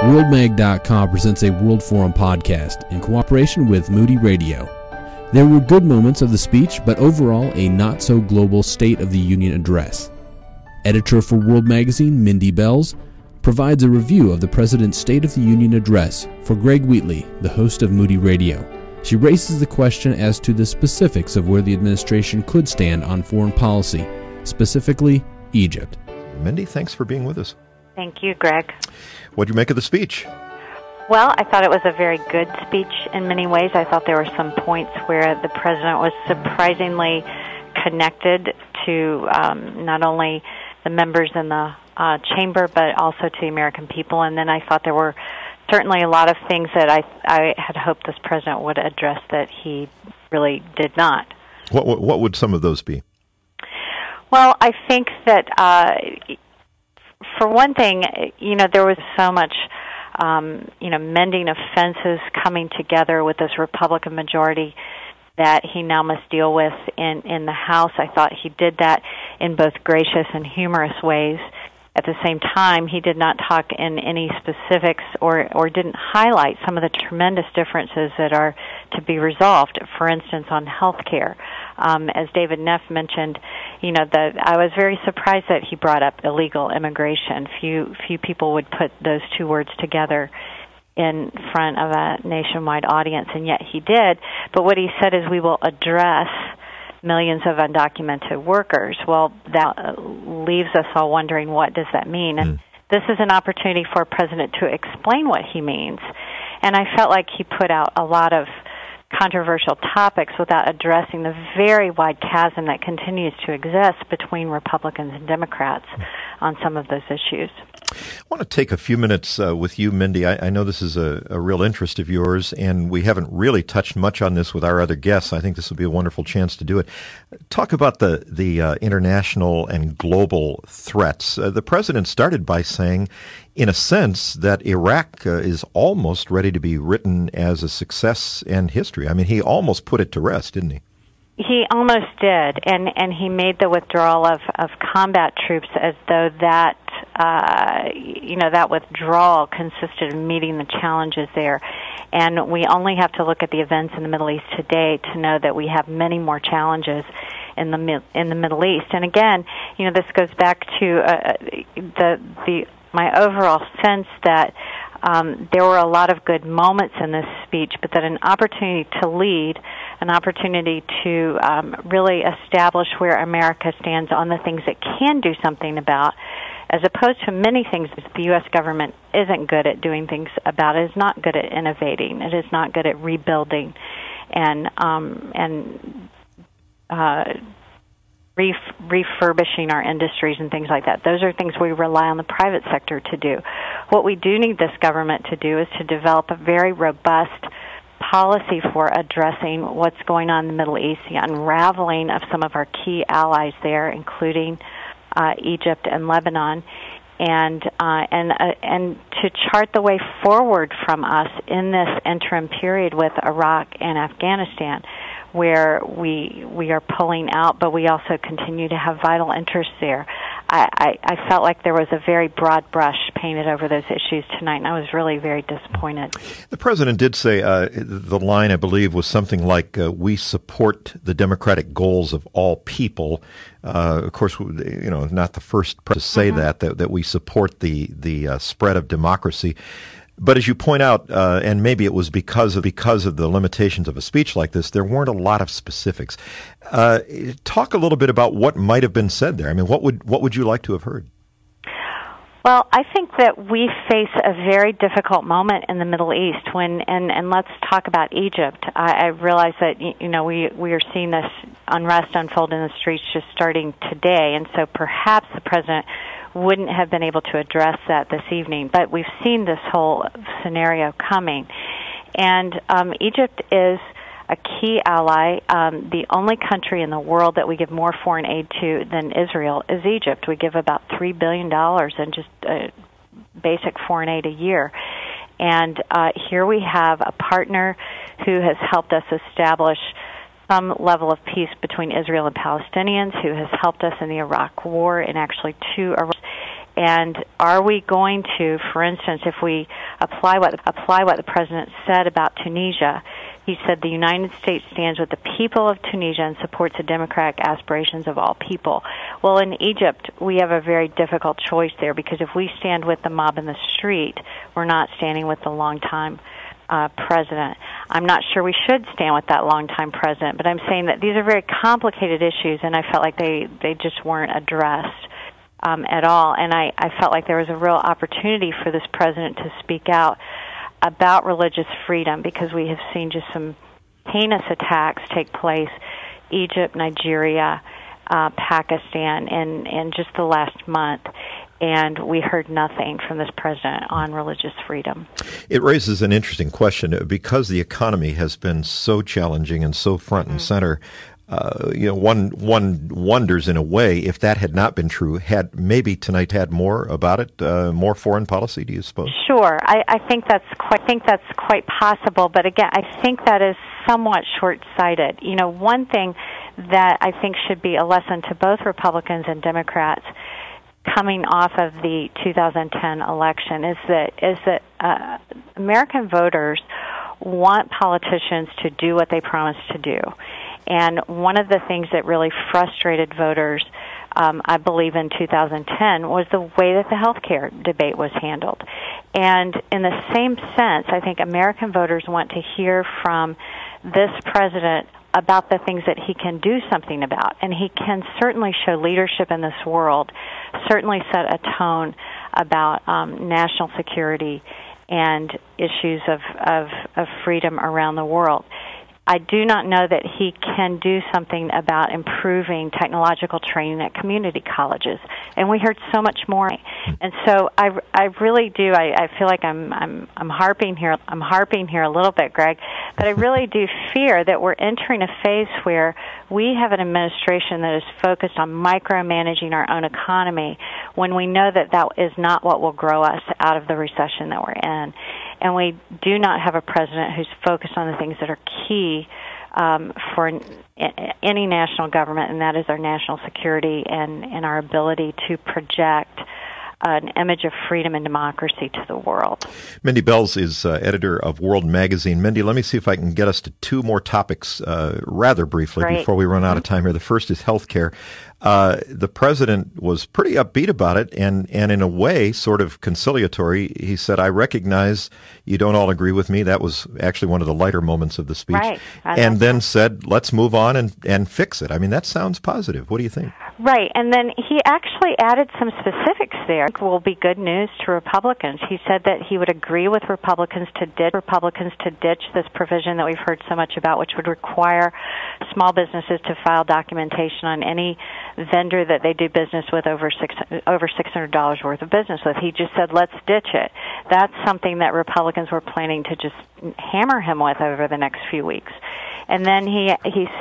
WorldMag.com presents a World Forum podcast in cooperation with Moody Radio. There were good moments of the speech, but overall a not-so-global State of the Union address. Editor for World Magazine, Mindy Bells, provides a review of the President's State of the Union address for Greg Wheatley, the host of Moody Radio. She raises the question as to the specifics of where the administration could stand on foreign policy, specifically Egypt. Mindy, thanks for being with us. Thank you, Greg. What did you make of the speech? Well, I thought it was a very good speech in many ways. I thought there were some points where the president was surprisingly connected to not only the members in the chamber, but also to the American people. And then I thought there were certainly a lot of things that I had hoped this president would address that he really did not. What would some of those be? Well, I think that, for one thing, there was so much mending of fences coming together with this Republican majority that he now must deal with in the House. I thought he did that in both gracious and humorous ways. At the same time, he did not talk in any specifics or didn't highlight some of the tremendous differences that are to be resolved, for instance, on health care. As David Neff mentioned, I was very surprised that he brought up illegal immigration. Few people would put those two words together in front of a nationwide audience, and yet he did. But what he said is we will address millions of undocumented workers. Well, that leaves us all wondering, what does that mean? And this is an opportunity for a president to explain what he means. And I felt like he put out a lot of controversial topics without addressing the very wide chasm that continues to exist between Republicans and Democrats on some of those issues. I want to take a few minutes with you, Mindy. I know this is a real interest of yours, and we haven't really touched much on this with our other guests. I think this will be a wonderful chance to do it. Talk about the international and global threats. The president started by saying, in a sense, that Iraq is almost ready to be written as a success in history. I mean, he almost put it to rest, didn't he? He almost did, and he made the withdrawal of combat troops as though that that withdrawal consisted of meeting the challenges there. And we only have to look at the events in the Middle East today to know that we have many more challenges in the Middle East. And again, this goes back to my overall sense that there were a lot of good moments in this speech, but that an opportunity to lead, an opportunity to really establish where America stands on the things it can do something about, as opposed to many things the U.S. government isn't good at doing things about. It is not good at innovating. It is not good at rebuilding and refurbishing our industries and things like that. Those are things we rely on the private sector to do. What we do need this government to do is to develop a very robust policy for addressing what's going on in the Middle East, the unraveling of some of our key allies there, including Egypt and Lebanon, and to chart the way forward from us in this interim period with Iraq and Afghanistan, where we are pulling out, but we also continue to have vital interests there. I felt like there was a very broad brush painted over those issues tonight, and I was really very disappointed. The president did say, the line, I believe, was something like, we support the democratic goals of all people. Of course, not the first to say that we support the spread of democracy. But as you point out, and maybe it was because of the limitations of a speech like this, there weren't a lot of specifics. Talk a little bit about what might have been said there. I mean, what would you like to have heard? Well, I think that we face a very difficult moment in the Middle East and let's talk about Egypt. I realize that, we are seeing this unrest unfold in the streets just starting today, and so perhaps the president wouldn't have been able to address that this evening. But we've seen this whole scenario coming. And Egypt is a key ally. The only country in the world that we give more foreign aid to than Israel is Egypt. We give about $3 billion in just basic foreign aid a year. And here we have a partner who has helped us establish some level of peace between Israel and Palestinians, who has helped us in the Iraq War in actually 2 Iraq. And are we going to, for instance, if we apply what the president said about Tunisia, he said the United States stands with the people of Tunisia and supports the democratic aspirations of all people. Well, in Egypt, we have a very difficult choice there, because if we stand with the mob in the street, we're not standing with the longtime president. I'm not sure we should stand with that longtime president, but I'm saying that these are very complicated issues, and I felt like they just weren't addressed at all. And I felt like there was a real opportunity for this president to speak out about religious freedom, because we have seen just some heinous attacks take place, Egypt, Nigeria, Pakistan, in just the last month. And we heard nothing from this president on religious freedom. It raises an interesting question. Because the economy has been so challenging and so front and center, one wonders in a way, if that had not been true, had maybe tonight had more about it, more foreign policy, do you suppose? Sure. I think that's quite possible. But again, I think that is somewhat short-sighted. One thing that I think should be a lesson to both Republicans and Democrats coming off of the 2010 election is that American voters want politicians to do what they promised to do. And one of the things that really frustrated voters, I believe, in 2010 was the way that the health care debate was handled. And in the same sense, I think American voters want to hear from this president about the things that he can do something about. And he can certainly show leadership in this world, certainly set a tone about national security and issues of freedom around the world. I do not know that he can do something about improving technological training at community colleges, and we heard so much more. And so I really do. I feel like I'm harping here a little bit, Greg, but I really do fear that we're entering a phase where we have an administration that is focused on micromanaging our own economy, when we know that is not what will grow us out of the recession that we're in. And we do not have a president who's focused on the things that are key for any national government, and that is our national security and our ability to project an image of freedom and democracy to the world. Mindy Belz is editor of World Magazine. Mindy, let me see if I can get us to two more topics rather briefly before we run out of time here. The first is health care. The president was pretty upbeat about it and in a way sort of conciliatory. He said, I recognize you don't all agree with me. That was actually one of the lighter moments of the speech. Right. And then said, let's move on and fix it. I mean, that sounds positive. What do you think? Right. And then he actually added some specifics there. Will be good news to Republicans. He said that he would agree with Republicans to ditch this provision that we've heard so much about, which would require small businesses to file documentation on any vendor that they do business with over $600 worth of business with. He just said, let's ditch it. That's something that Republicans were planning to just hammer him with over the next few weeks. And then he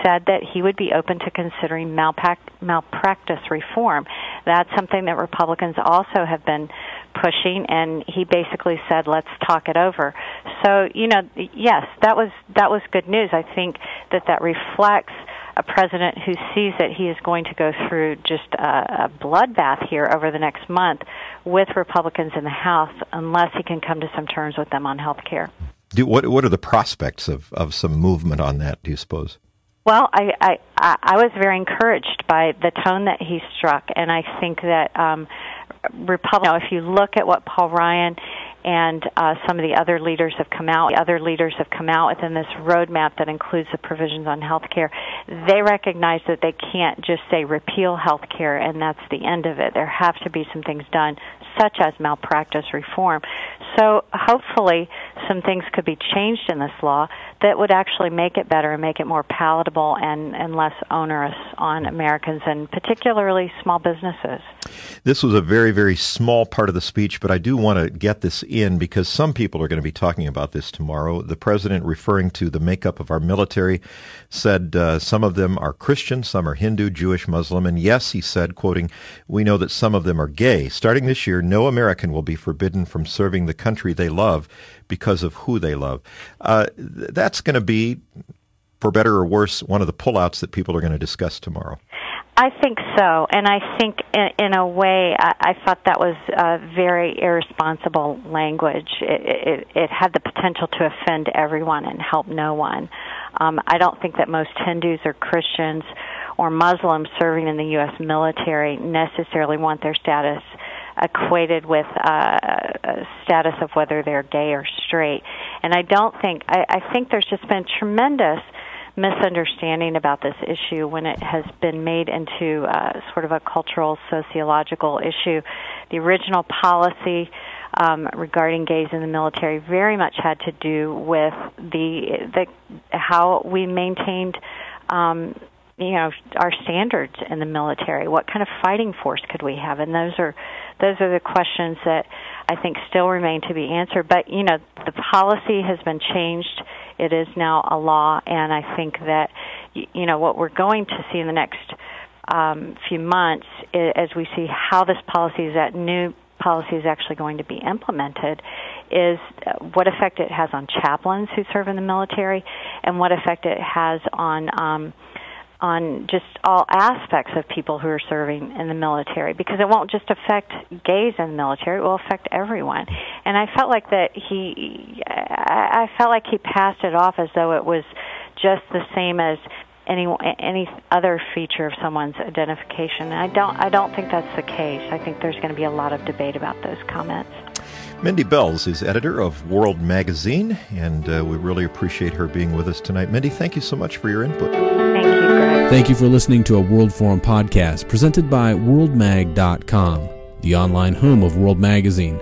said that he would be open to considering malpractice reform. That's something that Republicans also have been pushing, and he basically said, let's talk it over. So, yes, that was good news. I think that reflects a president who sees that he is going to go through just a bloodbath here over the next month with Republicans in the House, unless he can come to some terms with them on health care. What are the prospects of some movement on that, do you suppose? Well, I was very encouraged by the tone that he struck, and I think that if you look at what Paul Ryan and some of the other leaders have come out within this roadmap that includes the provisions on health care, they recognize that they can't just say repeal health care and that's the end of it. There have to be some things done, such as malpractice reform. So hopefully some things could be changed in this law that would actually make it better and make it more palatable and less onerous on Americans, and particularly small businesses. This was a very, very small part of the speech, but I do want to get this in because some people are going to be talking about this tomorrow. The president, referring to the makeup of our military, said some of them are Christian, some are Hindu, Jewish, Muslim, and yes, he said, quoting, we know that some of them are gay. Starting this year, no American will be forbidden from serving the country they love because of who they love. That's going to be, for better or worse, one of the pullouts that people are going to discuss tomorrow. I think so, and I think in a way I thought that was very irresponsible language. It had the potential to offend everyone and help no one. I don't think that most Hindus or Christians or Muslims serving in the U.S. military necessarily want their status equated with a status of whether they're gay or straight. And I think there's just been tremendous misunderstanding about this issue when it has been made into sort of a cultural, sociological issue. The original policy regarding gays in the military very much had to do with the how we maintained our standards in the military. What kind of fighting force could we have? And those are the questions that I think still remain to be answered. But the policy has been changed. It is now a law, and I think that what we're going to see in the next few months, as we see how this new policy is actually going to be implemented, is what effect it has on chaplains who serve in the military, and what effect it has on just all aspects of people who are serving in the military, because it won't just affect gays in the military, it will affect everyone. And I felt like he passed it off as though it was just the same as any other feature of someone's identification. And I don't think that's the case. I think there's going to be a lot of debate about those comments. Mindy Belz is editor of World Magazine, and we really appreciate her being with us tonight. Mindy, thank you so much for your input. Thank you, Greg. Thank you for listening to a World Forum podcast presented by WorldMag.com, the online home of World Magazine.